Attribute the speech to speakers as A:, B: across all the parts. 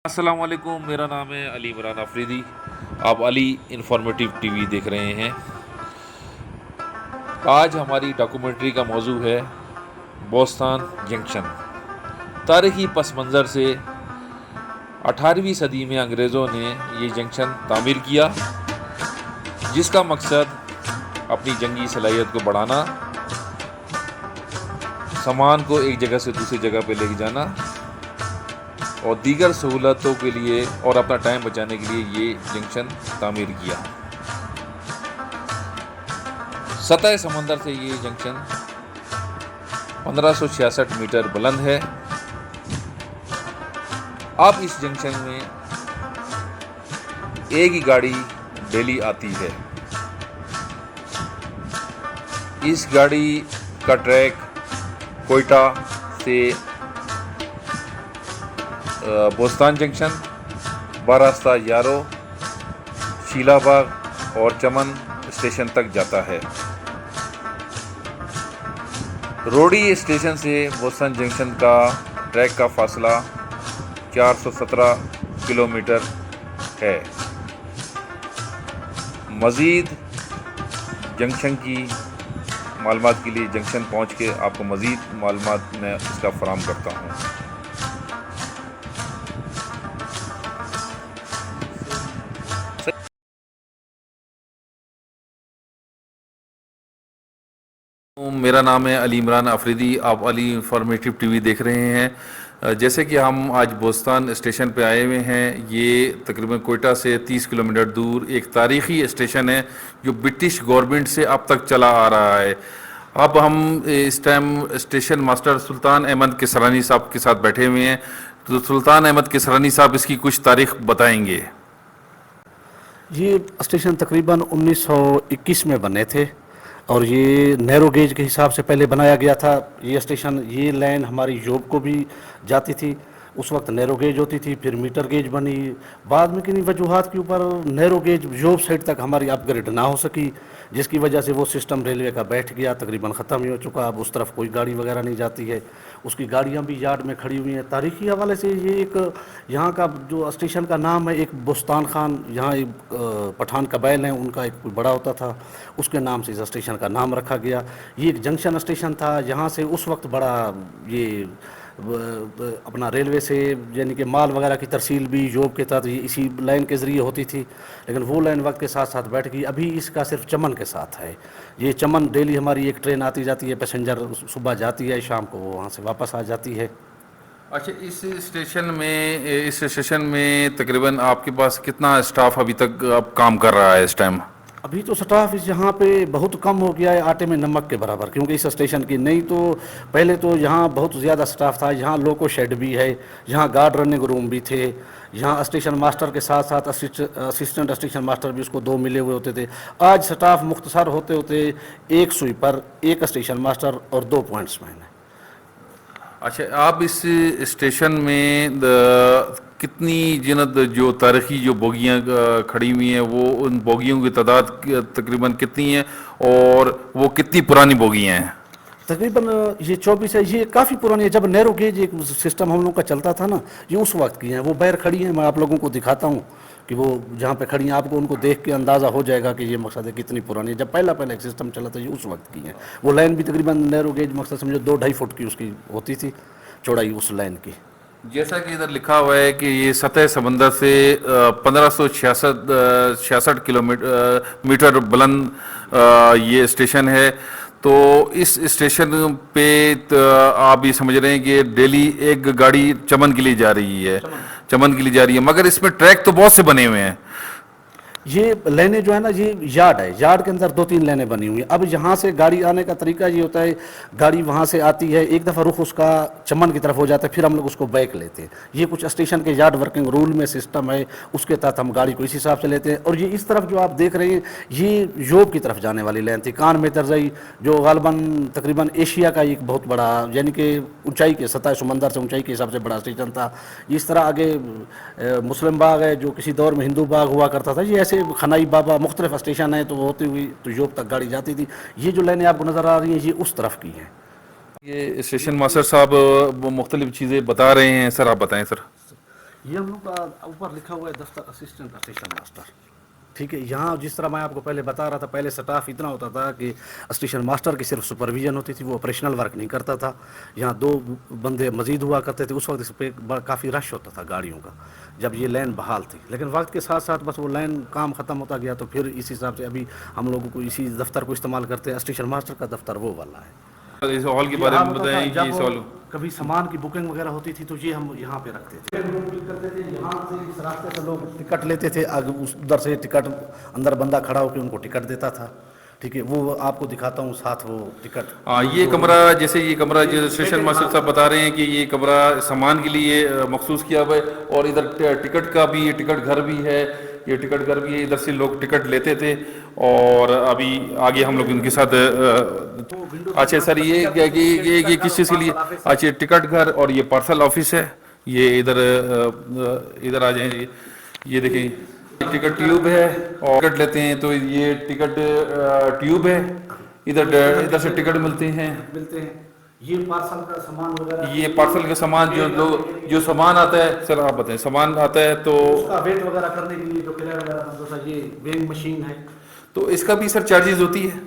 A: अस्सलाम वालेकुम, मेरा नाम है अली इमरान अफरीदी। आप अली इंफॉर्मेटिव टीवी देख रहे हैं। आज हमारी डॉक्यूमेंट्री का मौजू है बोस्तान जंक्शन। तारीखी पस मंज़र से 18वीं सदी में अंग्रेज़ों ने ये जंक्शन तामीर किया, जिसका मकसद अपनी जंगी सलाहियत को बढ़ाना, सामान को एक जगह से दूसरी जगह पे लेके जाना और दीगर सहूलतों के लिए और अपना टाइम बचाने के लिए ये जंक्शन तामीर किया। सतह समंदर से ये जंक्शन 1566 मीटर बुलंद है। अब इस जंक्शन में एक ही गाड़ी डेली आती है। इस गाड़ी का ट्रैक कोयटा से बोस्तान जंक्शन, बारास्ता यारो, शीलाबाग और चमन स्टेशन तक जाता है। रोडी स्टेशन से बोस्तान जंक्शन का ट्रैक का फासला 417 किलोमीटर है। मज़ीद जंक्शन की मालूमात के लिए जंक्शन पहुंच के आपको मज़ीद मालूमात मैं इसका फराहम करता हूं। मेरा नाम है अली इमरान अफरीदी। आप अली इंफॉर्मेटिव टीवी देख रहे हैं। जैसे कि हम आज बोस्तान स्टेशन पे आए हुए हैं। ये तकरीबन कोयटा से 30 किलोमीटर दूर एक तारीख़ी स्टेशन है जो ब्रिटिश गवर्नमेंट से अब तक चला आ रहा है। अब हम इस टाइम स्टेशन मास्टर सुल्तान अहमद किसरानी साहब के साथ बैठे हुए हैं। तो सुल्तान अहमद किसरानी साहब इसकी कुछ तारीख बताएंगे।
B: ये स्टेशन तकरीबन 1921 में बने थे और ये नैरो गेज के हिसाब से पहले बनाया गया था। ये स्टेशन, ये लाइन हमारी जोब को भी जाती थी। उस वक्त नैरो गेज होती थी, फिर मीटर गेज बनी। बाद में किन्हीं वजूहात के ऊपर नैरो गेज जोब साइड तक हमारी अपग्रेड ना हो सकी, जिसकी वजह से वो सिस्टम रेलवे का बैठ गया, तकरीबन ख़त्म ही हो चुका। अब उस तरफ कोई गाड़ी वगैरह नहीं जाती है। उसकी गाड़ियाँ भी यार्ड में खड़ी हुई हैं। तारीख़ी हवाले से ये एक यहाँ का जो स्टेशन का नाम है, एक बुस्तान खान, यहाँ एक पठान कबाइल हैं, उनका एक कोई बड़ा होता था, उसके नाम से इस स्टेशन का नाम रखा गया। ये एक जंक्शन स्टेशन था। यहाँ से उस वक्त बड़ा ये अपना रेलवे से यानी कि माल वगैरह की तरसील भी जोब के तहत इसी लाइन के ज़रिए होती थी, लेकिन वो लाइन वक्त के साथ साथ बैठ गई। अभी इसका सिर्फ चमन के साथ है। ये चमन डेली हमारी एक ट्रेन आती जाती है, पैसेंजर सुबह जाती है, शाम को वो वहाँ से वापस आ जाती है।
A: अच्छा, इस स्टेशन में तकरीबन आपके पास कितना स्टाफ अभी तक अब काम कर रहा है इस टाइम?
B: अभी तो स्टाफ इस यहाँ पे बहुत कम हो गया है, आटे में नमक के बराबर, क्योंकि इस स्टेशन की नहीं तो पहले तो यहाँ बहुत ज़्यादा स्टाफ था। यहाँ लोको शेड भी है, यहाँ गार्ड रनिंग रूम भी थे, यहाँ स्टेशन मास्टर के साथ साथ असिस्टेंट स्टेशन मास्टर भी उसको 2 मिले हुए होते थे। आज स्टाफ मुख्तसर होते होते एक स्वीपर, एक स्टेशन मास्टर और 2 पॉइंट्समैन है।
A: अच्छा, आप इस स्टेशन में कितनी जिनद जो तारीखी जो बोगियाँ खड़ी हुई हैं, वो उन बोगियों की तादाद तकरीबन कितनी है और वो कितनी पुरानी बोगियाँ हैं?
B: तकरीबन ये 24 है। ये काफ़ी पुरानी है। जब नैरो गेज एक सिस्टम हम लोग का चलता था ना, ये उस वक्त की हैं। वो बैर खड़ी हैं, मैं आप लोगों को दिखाता हूँ कि वो जहाँ पे खड़ी हैं, आपको उनको देख के अंदाज़ा हो जाएगा कि ये मकसद है कितनी पुरानी है। जब पहला एक सिस्टम चला था, ये उस वक्त की हैं। वो लाइन भी तकरीबन नैरो गेज मकसद समझो 2-2.5 फुट की उसकी होती थी चौड़ाई उस लाइन की।
A: जैसा कि इधर लिखा हुआ है कि ये सतह समंदर से 1566 किलोमीटर मीटर बुलंद ये स्टेशन है। तो इस स्टेशन पे आप ये समझ रहे हैं कि डेली एक गाड़ी चमन के लिए जा रही है, मगर इसमें ट्रैक तो बहुत से बने हुए हैं।
B: ये लाइनें जो है ना, ये यार्ड है, यार्ड के अंदर 2-3 लाइनें बनी हुई हैं। अब यहाँ से गाड़ी आने का तरीका ये होता है, गाड़ी वहाँ से आती है, एक दफ़ा रुख उसका चमन की तरफ हो जाता है, फिर हम लोग उसको बैक लेते हैं। ये कुछ स्टेशन के यार्ड वर्किंग रूल में सिस्टम है, उसके तहत हम गाड़ी को इस हिसाब से लेते हैं। और ये इस तरफ जो आप देख रहे हैं, ये योब की तरफ जाने वाली लाइन थी, कान में तरजई, जो गालबन तकरीबन एशिया का एक बहुत बड़ा, यानी कि ऊंचाई के सतह समंदर से ऊंचाई के हिसाब से बड़ा स्टेशन था। इस तरह आगे मुस्लिम बाग है, जो किसी दौर में हिंदू बाग हुआ करता था। ये ऐसे खनाई बाबा मुख्तलिफ स्टेशन है, तो होती हुई तो योब तक गाड़ी जाती थी। ये जो लाइनें आपको नज़र आ रही हैं, ये उस तरफ की हैं।
A: ये स्टेशन मास्टर साहब मुख्तलिफ चीज़ें बता रहे हैं। सर, आप बताएं सर।
B: ये हम लोग का ऊपर लिखा हुआ है दफ्तर असिस्टेंट स्टेशन मास्टर। ठीक है, यहाँ जिस तरह मैं आपको पहले बता रहा था, पहले स्टाफ इतना होता था कि स्टेशन मास्टर की सिर्फ सुपरविजन होती थी, वो ऑपरेशनल वर्क नहीं करता था। यहाँ 2 बंदे मजीद हुआ करते थे। उस वक्त इस पर काफ़ी रश होता था गाड़ियों का, जब ये लाइन बहाल थी। लेकिन वक्त के साथ साथ बस वो लाइन काम ख़त्म होता गया, तो फिर इस हिसाब से अभी हम लोगों को इसी दफ्तर को इस्तेमाल करते हैं। स्टेशन मास्टर का दफ्तर वो वाला है।
A: इस हॉल के बारे में बताएं कि इस हॉल
B: कभी सामान की बुकिंग वगैरह होती थी तो ये हम यहाँ पे रखते थे। करते थे यहाँ से, इस रास्ते से लोग टिकट लेते थे, आगे उधर से टिकट, अंदर बंदा खड़ा होकर उनको टिकट देता था। ठीक है, वो आपको दिखाता हूँ साथ वो टिकट।
A: ये कमरा, जैसे ये कमरा जो स्टेशन मास्टर साहब बता रहे हैं कि ये कमरा सामान के लिए मखसूस किया हुआ है, और इधर टिकट का भी, टिकट घर भी है, ये टिकट घर भी है। इधर से लोग टिकट लेते थे, और अभी आगे हम लोग इनके साथ अच्छा सर, ये किस चीज़ के लिए? अच्छा, टिकट घर और ये पार्सल ऑफिस है। ये इधर इधर आ जाए, ये देखें टिकट ट्यूब है, और टिकट लेते हैं तो ये टिकट ट्यूब है। इधर से टिकट मिलते हैं।
B: ये पार्सल का सामान वगैरह,
A: ये पार्सल का सामान जो सामान आता है, सर आप बताएं, सामान आता है तो
B: उसका वेट वगैरह करने के लिए जो किराया वगैरह होता है, ये वेइंग मशीन है।
A: तो इसका भी सर चार्जेस होती है,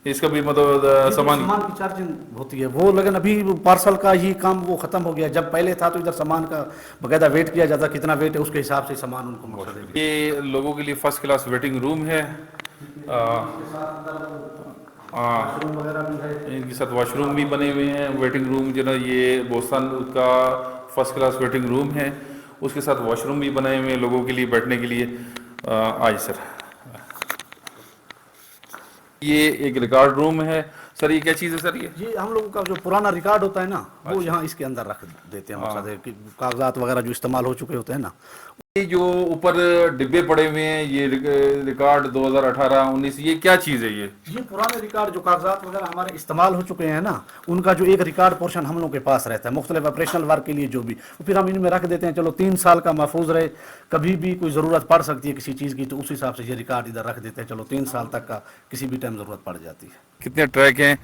A: इसका भी मतलब सामान
B: की चार्जिंग होती है वो। लेकिन अभी पार्सल का ही काम वो खत्म हो गया। जब पहले था तो इधर सामान का बकायदा वेट किया जाता, कितना वेट है उसके हिसाब से सामान उनको मिलता है।
A: ये लोगों के लिए फर्स्ट क्लास वेटिंग रूम है।
B: वॉशरूम वगैरह भी है,
A: इनके साथ वॉशरूम भी बने हुए हैं। वेटिंग रूम जो ना, ये बोस्तान का फर्स्ट क्लास वेटिंग रूम है, उसके साथ वॉशरूम भी बनाए हुए हैं लोगों के लिए बैठने के लिए। आज सर ये एक रिकॉर्ड रूम है। सर ये क्या चीज़ है सर?
B: ये हम लोगों का जो पुराना रिकॉर्ड होता है ना, वो यहाँ इसके अंदर रख देते हैं। मकसद है कि कागजात वगैरह जो इस्तेमाल हो चुके होते हैं ना,
A: ये जो ऊपर डिब्बे पड़े हुए हैं, ये रिकॉर्ड 2018-19, ये क्या चीज़ है? ये
B: पुराने रिकॉर्ड जो कागजात वगैरह हमारे इस्तेमाल हो चुके हैं ना, उनका जो एक रिकॉर्ड पोर्शन हम लोग के पास रहता है मुख्तलिफ ऑपरेशनल वर्क के लिए जो भी, तो फिर हम इनमें रख देते हैं। चलो 3 साल का महफूज रहे, कभी भी कोई ज़रूरत पड़ सकती है किसी चीज़ की, तो उस हिसाब से ये रिकॉर्ड इधर रख देते हैं। चलो 3 साल तक का किसी भी टाइम ज़रूरत पड़ जाती है।
A: कितने ट्रैक हैं,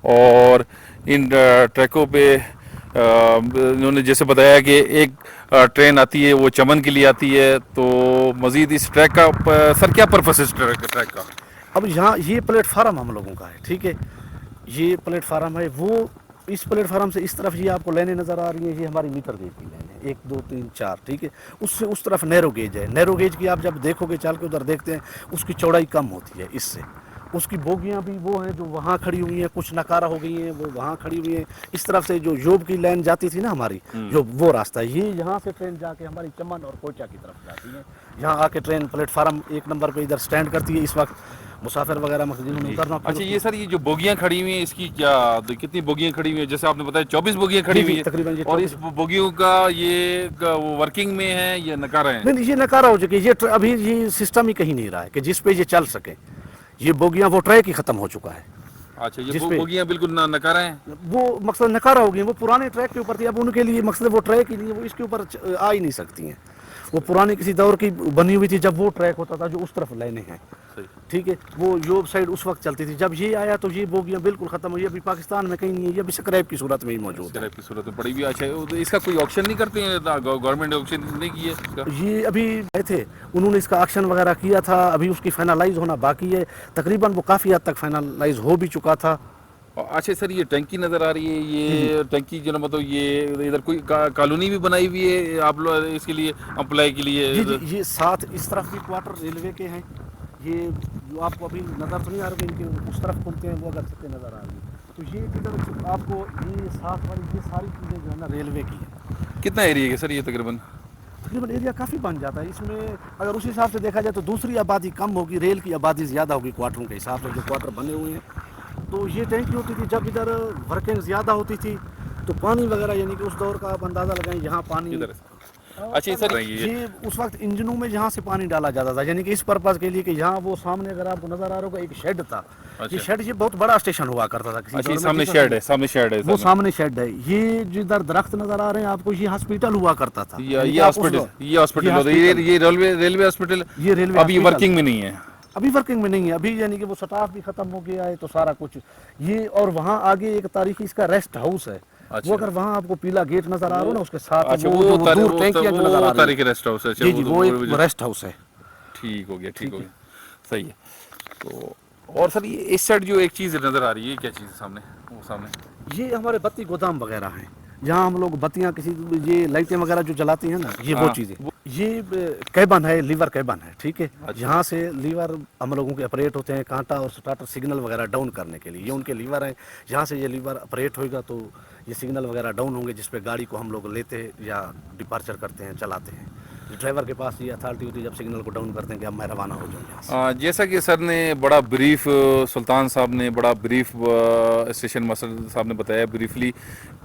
A: और इन ट्रैकों पे उन्होंने जैसे बताया कि एक ट्रेन आती है, वो चमन के लिए आती है। तो मज़ीद इस ट्रैक का सर क्या पर्पस है इस ट्रैक का?
B: अब यहाँ ये प्लेटफार्म हम लोगों का है। ठीक है, ये प्लेटफार्म है। वो इस प्लेटफार्म से इस तरफ ये आपको लाइनें नज़र आ रही हैं, ये हमारी मीटर गेज की लाइन है, 1 2 3 4। ठीक है, उससे उस तरफ नैरो गेज है। नैरो गेज की आप जब देखोगे, चल के उधर देखते हैं, उसकी चौड़ाई कम होती है इससे। उसकी बोगियां भी वो हैं जो वहाँ खड़ी हुई हैं, कुछ नकारा हो गई हैं, वो वहाँ खड़ी हुई हैं। इस तरफ से जो योब की लाइन जाती थी ना हमारी, जो वो रास्ता है, ये यहाँ से ट्रेन जाके हमारी चमन और कोयचा की तरफ जाती है। यहाँ आके ट्रेन प्लेटफार्म 1 नंबर पे इधर स्टैंड करती है। इस वक्त मुसाफिर वगैरह जिन्होंने उतरना।
A: अच्छा, ये सर ये जो बोगियां खड़ी हुई हैं, इसकी क्या कितनी बोगियां खड़ी हुई हैं? जैसे आपने बताया 24 बोगियां खड़ी हुई हैं
B: तकरीबन।
A: और इस बोगियों का ये वो वर्किंग में है या नकारा है?
B: नहीं, ये नकारा हो चुकी है। ये अभी ये सिस्टम ही कहीं नहीं रहा है कि जिस पे ये चल सके। ये बोगियां, वो ट्रैक ही खत्म हो चुका है।
A: अच्छा, ये बोगियां बिल्कुल नकारा हैं।
B: वो मकसद नकारा हो गई, वो पुराने ट्रैक के ऊपर थी। अब उनके लिए मकसद वो ट्रैक ही नहीं है, वो इसके ऊपर आ ही नहीं सकती हैं। वो पुरानी किसी दौर की बनी हुई थी, जब वो ट्रैक होता था जो उस तरफ लाइनें हैं। ठीक है, वो योब साइड उस वक्त चलती थी। जब ये आया तो ये बोगियां बिल्कुल खत्म हुई। अभी पाकिस्तान में कहीं नहीं है, ये अभी स्क्रैप की सूरत में ही मौजूद है।
A: स्क्रैप की सूरत में पड़ी हुई। अच्छा, तो इसका कोई ऑक्शन नहीं करते हैं? गवर्नमेंट ने ऑक्शन नहीं किया?
B: ये अभी आए थे, उन्होंने इसका ऑक्शन वगैरह किया था, अभी उसकी फाइनलाइज होना बाकी है। तकरीबन वो काफ़ी हद तक फाइनलाइज हो भी चुका था।
A: अच्छा सर, ये टंकी नज़र आ रही है, ये टंकी जो ना, मतलब ये इधर कोई कॉलोनी भी बनाई हुई है आप लोग इसके लिए अप्लाई के लिए?
B: ये साथ इस तरफ भी क्वार्टर रेलवे के हैं। ये जो आपको अभी नज़र तो नहीं आ रही, इनके उस तरफ खुलते हैं, वो अगर छतें नज़र आ रही हैं। तो ये किधर आपको ये साथ वाली ये सारी चीज़ें जो है ना रेलवे की है।
A: कितना एरिया है सर ये? तकरीबन
B: एरिया काफ़ी बन जाता है इसमें। अगर उस हिसाब से देखा जाए तो दूसरी आबादी कम होगी, रेल की आबादी ज़्यादा होगी क्वार्टरों के हिसाब से, जो क्वार्टर बने हुए हैं। तो ये टैंकी होती थी जब इधर वर्किंग ज़्यादा होती थी, तो पानी वगैरह, यानी कि उस दौर का आप अंदाज़ा लगाएं, यहाँ पानी।
A: अच्छा सर,
B: ये उस वक्त इंजनों में यहाँ से पानी डाला जाता था, यानी कि इस पर्पज़ के लिए कि यहाँ वो सामने अगर आपको नज़र आ रहा होगा एक शेड था। ये शेड, ये बहुत बड़ा स्टेशन हुआ करता था।
A: अच्छा, सामने शेड है, सामने शेड है,
B: वो सामने शेड है। ये जिधर दरख्त नज़र आ रहे हैं आपको, ये हॉस्पिटल हुआ करता था।
A: ये हॉस्पिटल, ये रेलवे हॉस्पिटल,
B: ये रेलवे
A: अभी वर्किंग में नहीं है।
B: अभी वर्किंग में नहीं है। अभी यानी कि वो स्टाफ भी खत्म हो गया है, तो सारा कुछ ये। और वहाँ आगे एक तारीखी इसका रेस्ट हाउस है।
A: अच्छा।
B: वो अगर वहाँ आपको पीला गेट नजर आ रहा हो ना, उसके साथ
A: अच्छा,
B: वो दूर टैंकियां जो नजर आ रही
A: तारीख रेस्ट हाउस है। अच्छा,
B: जी जी, वो एक रेस्ट हाउस है।
A: ठीक हो गया, ठीक हो गया, सही है। तो और सर ये इस साइड जो एक चीज़ नज़र आ रही है, क्या चीज़ है सामने, वो सामने?
B: ये हमारे बत्ती गोदाम वगैरह हैं, जहाँ हम लोग बत्तियाँ किसी ये लाइटें वगैरह जो जलाती हैं ना, ये वो
A: हाँ,
B: चीज़ें। ये कैबन है, लीवर कैबन है, ठीक है।
A: अच्छा।
B: यहाँ से लीवर हम लोगों के ऑपरेट होते हैं, कांटा और स्टार्टर सिग्नल वगैरह डाउन करने के लिए, ये उनके लीवर हैं। यहाँ से ये लीवर ऑपरेट होएगा तो ये सिग्नल वगैरह डाउन होंगे, जिस पे गाड़ी को हम लोग लेते हैं या डिपार्चर करते हैं, चलाते हैं। ड्राइवर के पास ये अथॉरिटी होती है जब सिग्नल को डाउन करते हैं कि अब मैं रवाना हो जाऊँ यहाँ से।
A: जैसा कि सर ने बड़ा ब्रीफ, सुल्तान साहब ने बड़ा ब्रीफ, स्टेशन मास्टर साहब ने बताया ब्रीफली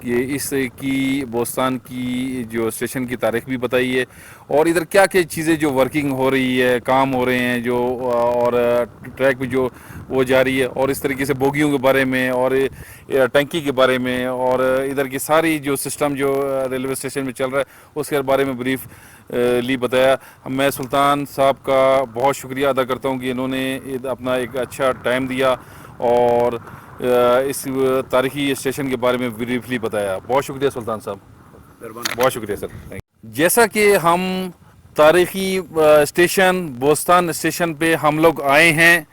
A: कि इस की बोस्तान की जो स्टेशन की तारीख भी बताई है, और इधर क्या क्या चीज़ें जो वर्किंग हो रही है, काम हो रहे हैं जो, और ट्रैक पे जो वो जारी है, और इस तरीके से बोगियों के बारे में और टंकी के बारे में, और इधर की सारी जो सिस्टम जो रेलवे स्टेशन में चल रहा है उसके बारे में ब्रीफ ली बताया। मैं सुल्तान साहब का बहुत शुक्रिया अदा करता हूँ कि इन्होंने अपना एक अच्छा टाइम दिया और इस तारीखी स्टेशन के बारे में ब्रीफली बताया। बहुत शुक्रिया सुल्तान साहब, बहुत शुक्रिया सर। जैसा कि हम तारीखी स्टेशन बोस्तान स्टेशन पे हम लोग आए हैं,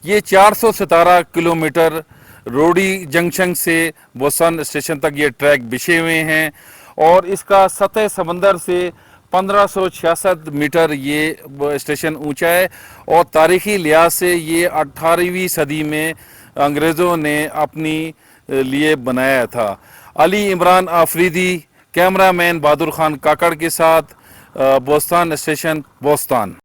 A: ये 417 किलोमीटर रोडी जंक्शन से बोस्तान स्टेशन तक ये ट्रैक बिछे हुए हैं, और इसका सतह समंदर से 1566 मीटर ये स्टेशन ऊंचा है, और तारीखी लिहाज से ये 18वीं सदी में अंग्रेज़ों ने अपनी लिए बनाया था। अली इमरान आफरीदी, कैमरामैन बहादुर खान काकड़ के साथ, बोस्तान स्टेशन, बोस्तान।